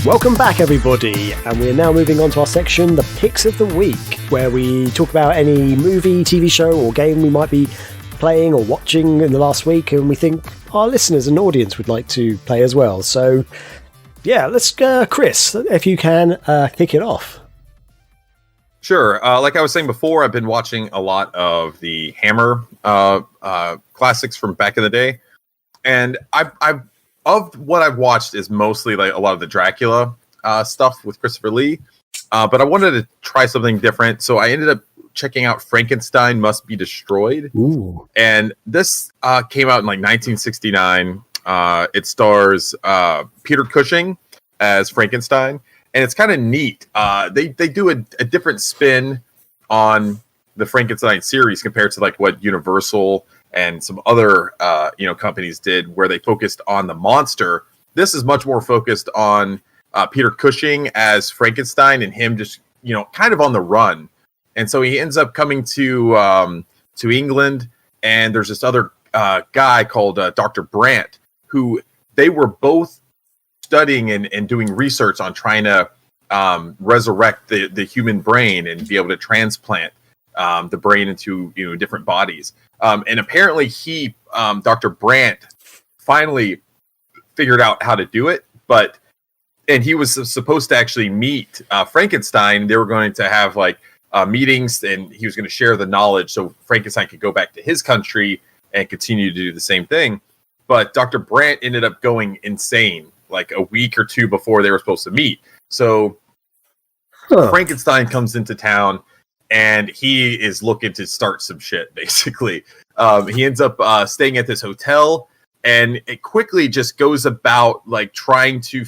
Welcome back, everybody, and we're now moving on to our section, the Picks of the Week, where we talk about any movie, TV show, or game we might be playing or watching in the last week, and we think our listeners and audience would like to play as well. So, yeah, let's Chris, if you can, kick it off. Sure. Like I was saying before, I've been watching a lot of the Hammer classics from back in the day, and I've of what I've watched is mostly like a lot of the Dracula stuff with Christopher Lee, but I wanted to try something different, so I ended up checking out Frankenstein Must Be Destroyed. Ooh. And this came out in like 1969. It stars Peter Cushing as Frankenstein, and it's kind of neat. They do a different spin on the Frankenstein series compared to like what Universal and some other companies did, where they focused on the monster. This is much more focused on Peter Cushing as Frankenstein and him just kind of on the run. And so he ends up coming to England, and there's this other guy called Dr. Brandt, who they were both studying and doing research on trying to resurrect the human brain and be able to transplant the brain into different bodies. And apparently Dr. Brandt finally figured out how to do it, and he was supposed to actually meet Frankenstein. They were going to have like meetings, and he was going to share the knowledge so Frankenstein could go back to his country and continue to do the same thing. But Dr. Brandt ended up going insane like a week or two before they were supposed to meet. So Frankenstein comes into town, and he is looking to start some shit, basically. He ends up staying at this hotel, and it quickly just goes about like trying to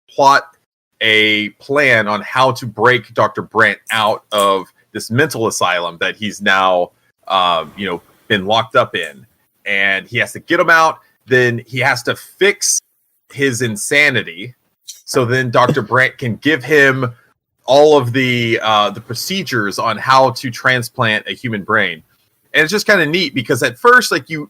plot a plan on how to break Dr. Brandt out of this mental asylum that he's now, been locked up in. And he has to get him out. Then he has to fix his insanity. So then Dr. Brandt can give him all of the procedures on how to transplant a human brain. And it's just kind of neat because at first, like you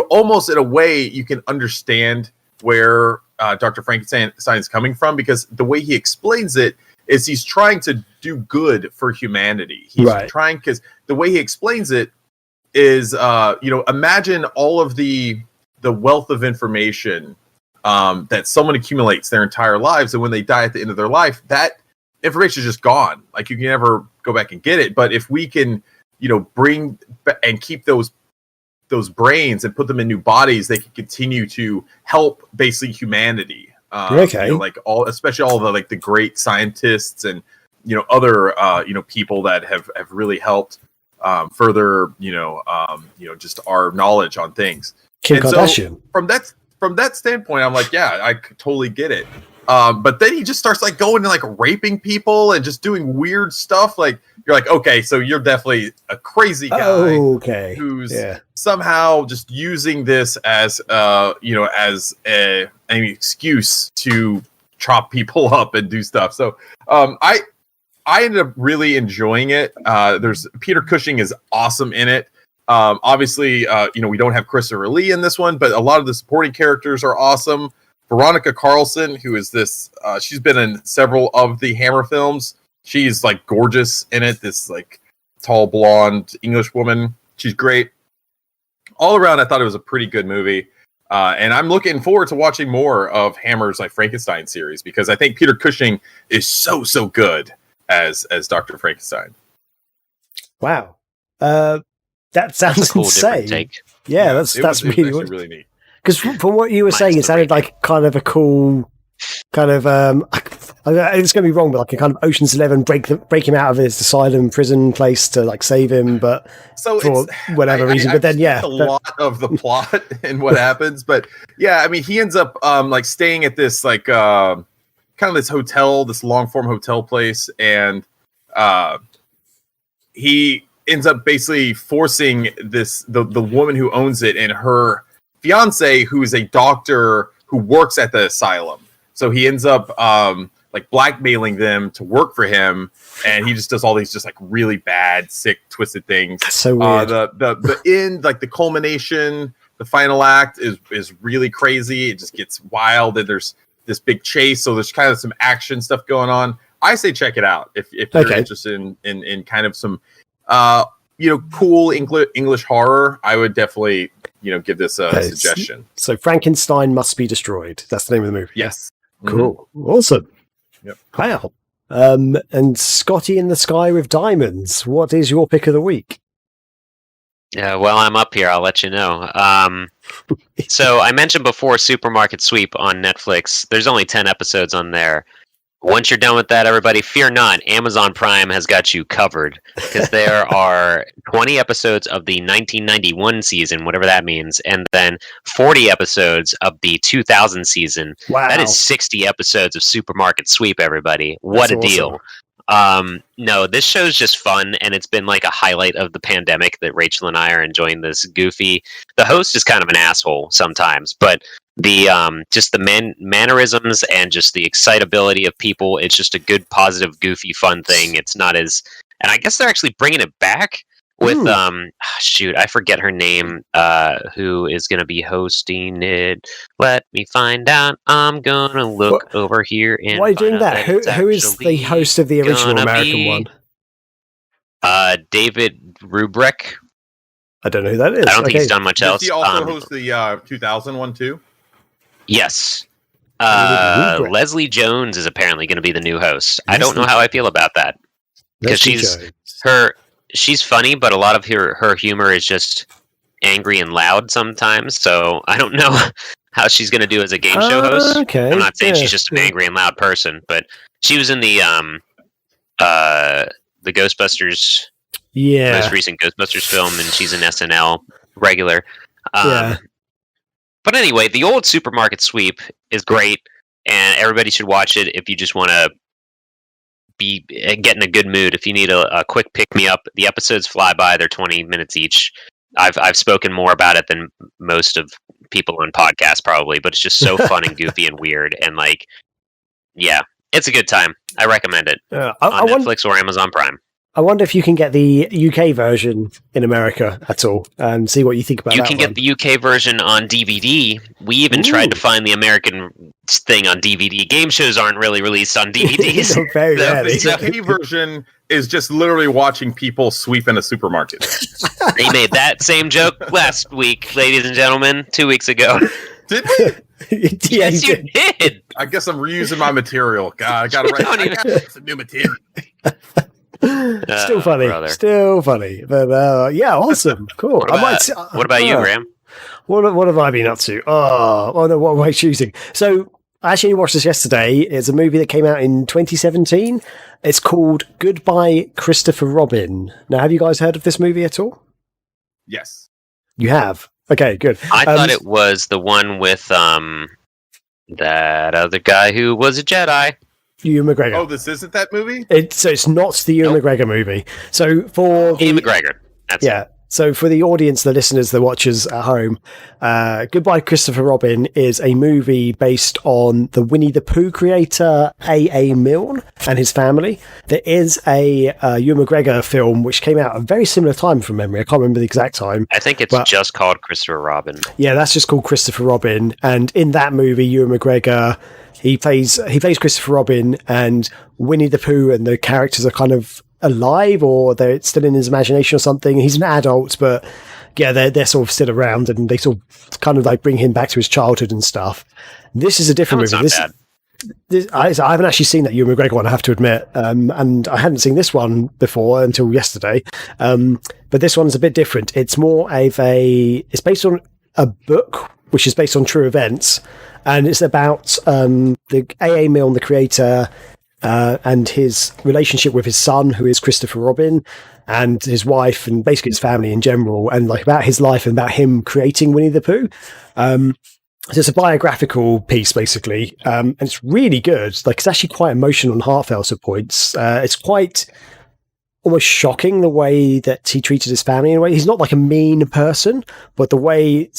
almost in a way you can understand where Dr. Frankenstein is coming from, because the way he explains it is he's trying to do good for humanity. He's trying, because the way he explains it is, imagine all of the wealth of information that someone accumulates their entire lives, and when they die at the end of their life, that information is just gone. Like you can never go back and get it. But if we can, bring and keep those brains and put them in new bodies, they can continue to help basically humanity. Especially all the like the great scientists and other people that have really helped further just our knowledge on things. Kim Kardashian. So from that standpoint, I'm like, yeah, I totally get it. But then he just starts like going and like raping people and just doing weird stuff. Like you're like, okay, so you're definitely a crazy guy who's somehow just using this as as an excuse to chop people up and do stuff. So I ended up really enjoying it. There's Peter Cushing is awesome in it. Obviously, we don't have Christopher Lee in this one, but a lot of the supporting characters are awesome. Veronica Carlson, who is this, she's been in several of the Hammer films. She's like gorgeous in it. This like tall blonde English woman. She's great. All around, I thought it was a pretty good movie. And I'm looking forward to watching more of Hammer's like Frankenstein series, because I think Peter Cushing is so good as Dr. Frankenstein. Wow. That sounds cool, insane. take. Yeah, that's really neat. Because from what you were saying, it sounded like kind of a cool kind of it's going to be wrong, but like a kind of Ocean's 11 break him out of his asylum prison place to like save him, but so for whatever reason. But then a lot of the plot and what happens, but yeah, I mean, he ends up like staying at this like kind of this hotel, this long form hotel place, and he ends up basically forcing the woman who owns it and her fiance, who is a doctor who works at the asylum. So he ends up like blackmailing them to work for him, and he just does all these just like really bad, sick, twisted things. That's so weird. The end, like the culmination, the final act is really crazy. It just gets wild, and there's this big chase. So there's kind of some action stuff going on. I say check it out if you're interested in kind of some cool English horror. I would definitely give this a suggestion. So Frankenstein Must Be Destroyed. That's the name of the movie. Yes. Cool. Awesome. Yep. Wow. And Scotty in the Sky with Diamonds. What is your pick of the week? Yeah, well, I'm up here. I'll let you know. So I mentioned before Supermarket Sweep on Netflix. There's only 10 episodes on there. Once you're done with that, everybody, fear not. Amazon Prime has got you covered because there are 20 episodes of the 1991 season, whatever that means, and then 40 episodes of the 2000 season. Wow. That is 60 episodes of Supermarket Sweep, everybody. What That's a deal. No, this show's just fun, and it's been like a highlight of the pandemic that Rachel and I are enjoying this goofy. The host is kind of an asshole sometimes, but the just the mannerisms and just the excitability of people, it's just a good, positive, goofy, fun thing. It's not as, and I guess they're actually bringing it back with I forget her name, who is going to be hosting it. Let me find out. I'm gonna look over here and why are you doing that? Who is the host of the original American one? David Rubrick. I don't know who that is. I don't think he's done much else. Does he also host the 2000 one too? Yes. Leslie Jones is apparently going to be the new host. I don't know how I feel about that because she's funny, but a lot of her humor is just angry and loud sometimes. So I don't know how she's going to do as a game show host. Okay. I'm not saying she's just an angry and loud person, but she was in the Ghostbusters, most recent Ghostbusters film, and she's an SNL regular. But anyway, the old Supermarket Sweep is great, and everybody should watch it if you just want to get in a good mood. If you need a quick pick-me-up, the episodes fly by. They're 20 minutes each. I've spoken more about it than most of people on podcasts probably, but it's just so fun and goofy and weird. And it's a good time. I recommend it on Netflix or Amazon Prime. I wonder if you can get the UK version in America at all and see what you think about that. You can get the UK version on DVD. We even tried to find the American thing on DVD. Game shows aren't really released on DVDs. The UK version is just literally watching people sweep in a supermarket. They made that same joke last week, ladies and gentlemen, 2 weeks ago. Did we? Yes, you did. I guess I'm reusing my material. God, I got some new material. Still funny. But awesome. Cool. What about you, Graham? What have I been up to? Oh no, what am I choosing? So I actually watched this yesterday. It's a movie that came out in 2017. It's called Goodbye Christopher Robin. Now, have you guys heard of this movie at all? Yes. You have? Okay, good. I thought it was the one with that other guy who was a Jedi. Ewan McGregor. Oh, this isn't that movie? It's not the Ewan McGregor movie. So for Ewan McGregor. That's it. So for the audience, the listeners, the watchers at home, Goodbye Christopher Robin is a movie based on the Winnie the Pooh creator A.A. Milne and his family. There is a Ewan McGregor film which came out at a very similar time from memory. I can't remember the exact time. I think it's just called Christopher Robin. Yeah, that's just called Christopher Robin. And in that movie, Ewan McGregor, he plays Christopher Robin, and Winnie the Pooh and the characters are kind of alive, or they're still in his imagination or something. He's an adult, but they're sort of still around, and they sort of kind of like bring him back to his childhood and stuff. This is a different movie. I haven't actually seen that Ewan McGregor one, I have to admit, and I hadn't seen this one before until yesterday. But this one's a bit different. It's more of it's based on a book which is based on true events, and it's about the A.A. Milne, the creator, and his relationship with his son, who is Christopher Robin, and his wife, and basically his family in general, and like about his life and about him creating Winnie the Pooh. So it's a biographical piece, basically, and it's really good. Like, it's actually quite emotional and heartfelt at points. It's quite almost shocking the way that he treated his family in a way. He's not like a mean person, but the way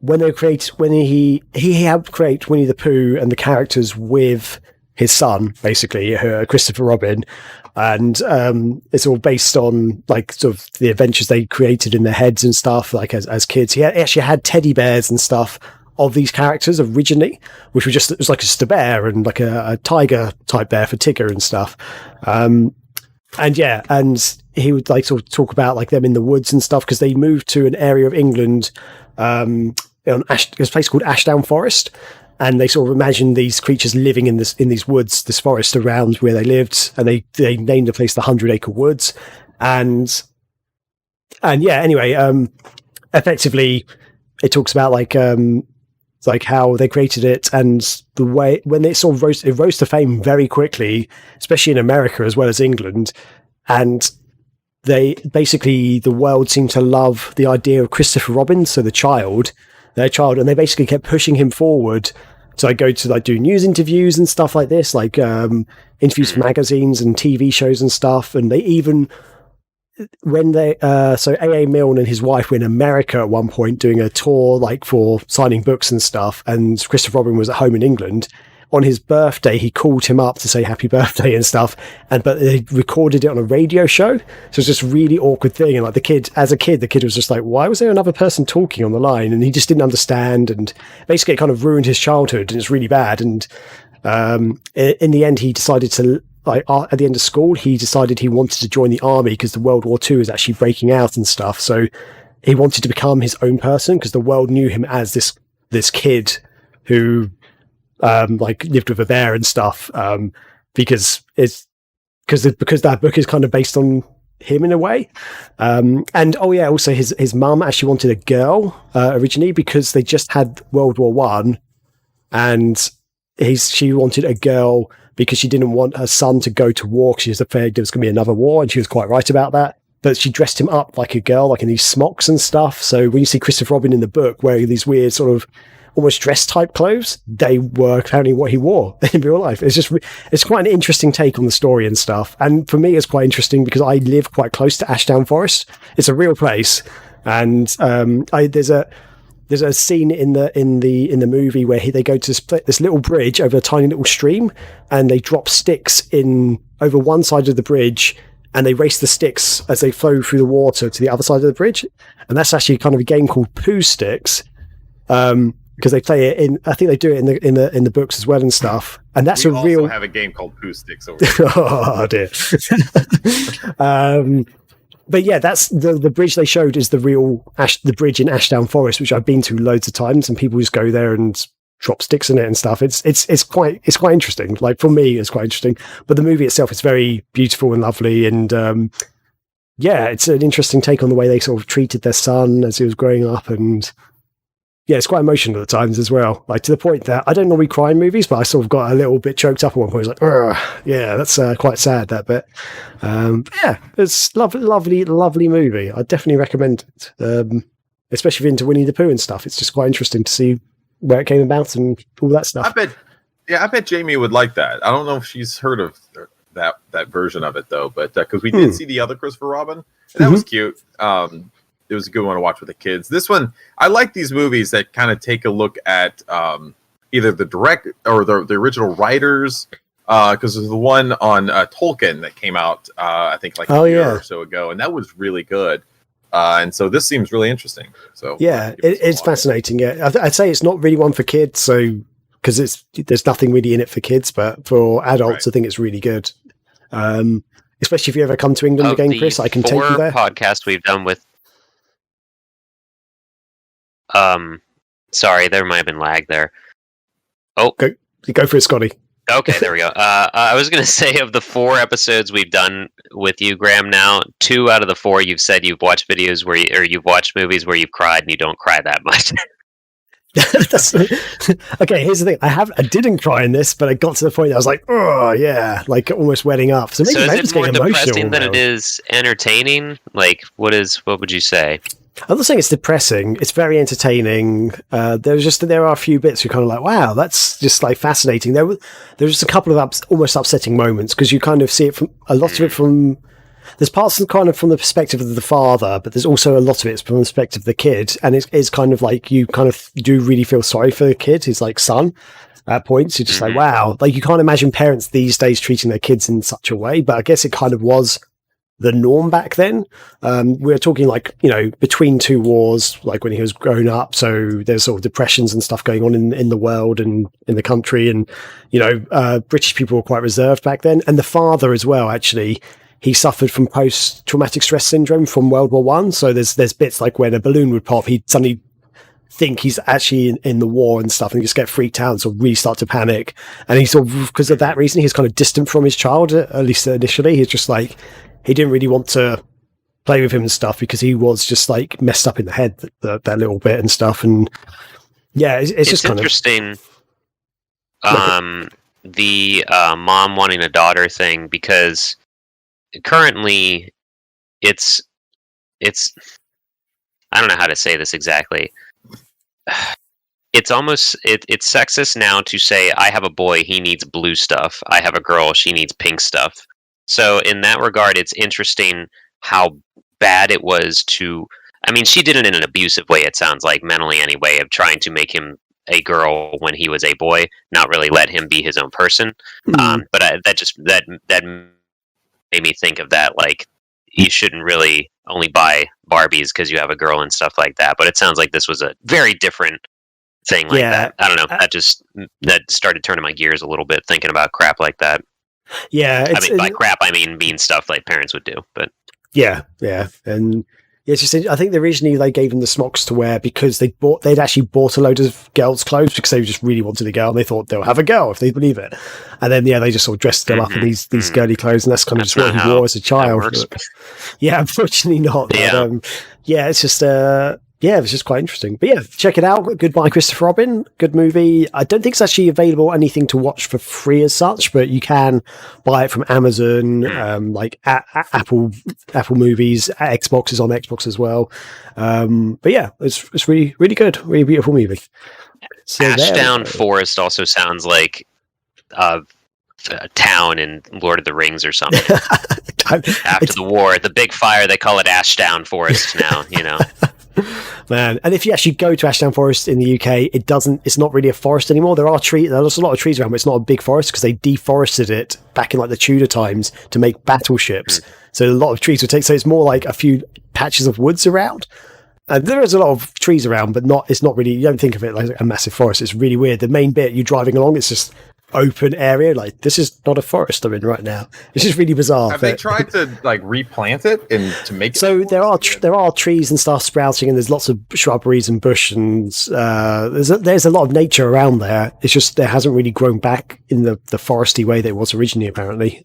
when he helped create Winnie the Pooh and the characters with his son, basically, Christopher Robin, and it's all based on like sort of the adventures they created in their heads and stuff. Like as kids, he actually had teddy bears and stuff of these characters originally, which was it was like just a bear and like a tiger type bear for Tigger and stuff. And he would like sort of talk about like them in the woods and stuff, because they moved to an area of England, there's a place called Ashdown Forest, and they sort of imagined these creatures living in these woods, this forest around where they lived, and they named the place the 100-Acre Woods, effectively it talks about like how they created it and the way when it sort of rose to fame very quickly, especially in America as well as England. And the world seemed to love the idea of Christopher Robin, so their child, and they basically kept pushing him forward to like go to like do news interviews and stuff like this, like interviews for magazines and TV shows and stuff. And they even when so A.A. Milne and his wife were in America at one point doing a tour like for signing books and stuff, and Christopher Robin was at home in England. On his birthday, he called him up to say happy birthday and stuff, but they recorded it on a radio show. So it's just a really awkward thing. And like the kid was just like, why was there another person talking on the line? And he just didn't understand. And basically it kind of ruined his childhood, and it's really bad. And in the end, he decided to, like, at the end of school, he decided he wanted to join the army because the World War II is actually breaking out and stuff. So he wanted to become his own person, because the world knew him as this kid who like lived with a bear and stuff, because that book is kind of based on him in a way. Also his mum actually wanted a girl originally, because they just had World War One, and she wanted a girl because she didn't want her son to go to war, because she was afraid there was going to be another war, and she was quite right about that. But she dressed him up like a girl, like in these smocks and stuff. So when you see Christopher Robin in the book wearing these weird sort of almost dress type clothes, they were apparently what he wore in real life. It's quite an interesting take on the story and stuff. And for me, it's quite interesting because I live quite close to Ashdown Forest. It's a real place. And there's a scene in the movie where they go to this little bridge over a tiny little stream, and they drop sticks in over one side of the bridge, and they race the sticks as they flow through the water to the other side of the bridge. And that's actually kind of a game called Pooh Sticks. Because they play it in, I think they do it in the books as well and stuff. And that's we also have a game called Pooh Sticks over here. Oh dear. But yeah, that's the bridge they showed is the real the bridge in Ashdown Forest, which I've been to loads of times, and people just go there and drop sticks in it and stuff. It's quite interesting. Like for me, it's quite interesting. But the movie itself is very beautiful and lovely, and it's an interesting take on the way they sort of treated their son as he was growing up. And yeah, it's quite emotional at times as well. Like to the point that I don't normally cry in movies, but I sort of got a little bit choked up at one point. It's like, yeah, that's quite sad, that bit. It's lovely movie. I definitely recommend it. Especially if you're into Winnie the Pooh and stuff. It's just quite interesting to see where it came about and all that stuff. I bet Jamie would like that. I don't know if she's heard of that version of it though, but because we did see the other Christopher Robin, and that was cute. It was a good one to watch with the kids. This one, I like these movies that kind of take a look at either the direct or the original writers, because there's the one on Tolkien that came out, I think like a year or so ago, and that was really good. And so this seems really interesting. So yeah, it's fascinating. Yeah, I'd say it's not really one for kids, so because there's nothing really in it for kids, but for adults, I think it's really good. Especially if you ever come to England again, Chris, I can take you there. Podcast we've done with. Sorry, there might have been lag there. Oh, go for it, Scotty. Okay, there we go. I was going to say, of the 4 episodes we've done with you, Graham, now 2 out of the 4 you've said you've watched videos or you've watched movies where you've cried, and you don't cry that much. Okay, here's the thing. I didn't cry in this, but I got to the point that I was like, oh yeah, like almost welling up. So maybe is it more depressing than it is entertaining? Like, what would you say? I'm not saying it's depressing. It's very entertaining. There are a few bits you're kind of like, wow, that's just like fascinating. There's just a couple of almost upsetting moments because you kind of see it from a lot of it from. There's parts kind of from the perspective of the father, but there's also a lot of it from the perspective of the kid, and it's kind of like you kind of do really feel sorry for the kid, his like son. At points, you're just like, wow, like you can't imagine parents these days treating their kids in such a way, but I guess it kind of was the norm back then. We're talking like, between two wars, like when he was growing up. So there's sort of depressions and stuff going on in the world and in the country. And, British people were quite reserved back then. And the father as well, actually, he suffered from post-traumatic stress syndrome from World War One. So there's bits like when a balloon would pop, he'd suddenly think he's actually in the war and stuff, and he just get freaked out and sort of really start to panic. And he sort of, because of that reason, he's kind of distant from his child, at least initially. He's just like, he didn't really want to play with him and stuff because he was just like messed up in the head that little bit and stuff. And yeah, it's just kind interesting. The mom wanting a daughter thing, because currently it's I don't know how to say this exactly. It's almost it's sexist now to say, I have a boy, he needs blue stuff. I have a girl, she needs pink stuff. So in that regard, it's interesting how bad it was to. I mean, she did it in an abusive way. It sounds like, mentally anyway, of trying to make him a girl when he was a boy, not really let him be his own person. But that made me think of that. Like, you shouldn't really only buy Barbies because you have a girl and stuff like that. But it sounds like this was a very different thing like that. I don't know. That started turning my gears a little bit, thinking about crap like that. Yeah. I mean, by crap, I mean mean stuff like parents would do. But yeah. And it's just, I think originally they gave them the smocks to wear because they'd actually bought a load of girls' clothes because they just really wanted a girl, and they thought they'll have a girl if they believe it. And then they just sort of dressed them up in these girly clothes, and that's kind of just what he wore as a child. Yeah, unfortunately not. Yeah, but, it's just it was just quite interesting. But yeah, check it out. Goodbye, Christopher Robin. Good movie. I don't think it's actually available anything to watch for free as such, but you can buy it from Amazon, like Apple Movies, Xbox is on Xbox as well. But yeah, it's really, really good. Really beautiful movie. So Ashdown Forest also sounds like a town in Lord of the Rings or something. After the war, the big fire, they call it Ashdown Forest now, Man, and if you actually go to Ashdown Forest in the UK, it's not really a forest anymore. There's a lot of trees around, but it's not a big forest because they deforested it back in like the Tudor times to make battleships. So a lot of trees would so it's more like a few patches of woods around. And there is a lot of trees around, but it's not really, you don't think of it like a massive forest. It's really weird. The main bit you're driving along, it's just open area. Like, this is not a forest I'm in right now. It's just really bizarre. Have they tried to like replant it and to make it? So there are trees and stuff sprouting, and there's lots of shrubberies and bush, and there's a lot of nature around there. It's just there hasn't really grown back in the foresty way that it was originally, apparently.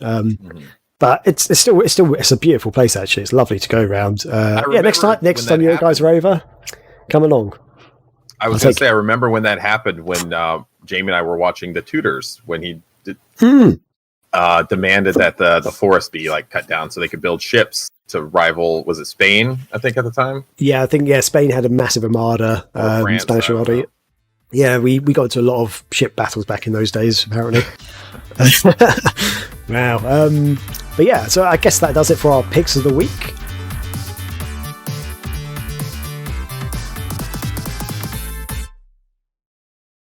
But it's still a beautiful place. Actually, it's lovely to go around. Next time you guys are over, come along. I was going to say, I remember when that happened, when Jamie and I were watching The Tudors, when he demanded that the forest be like cut down so they could build ships to rival, was it Spain, I think, at the time? Yeah, I think, Spain had a massive armada, France, Spanish armada. Yeah, we got into a lot of ship battles back in those days, apparently. Wow. But yeah, so I guess that does it for our picks of the week.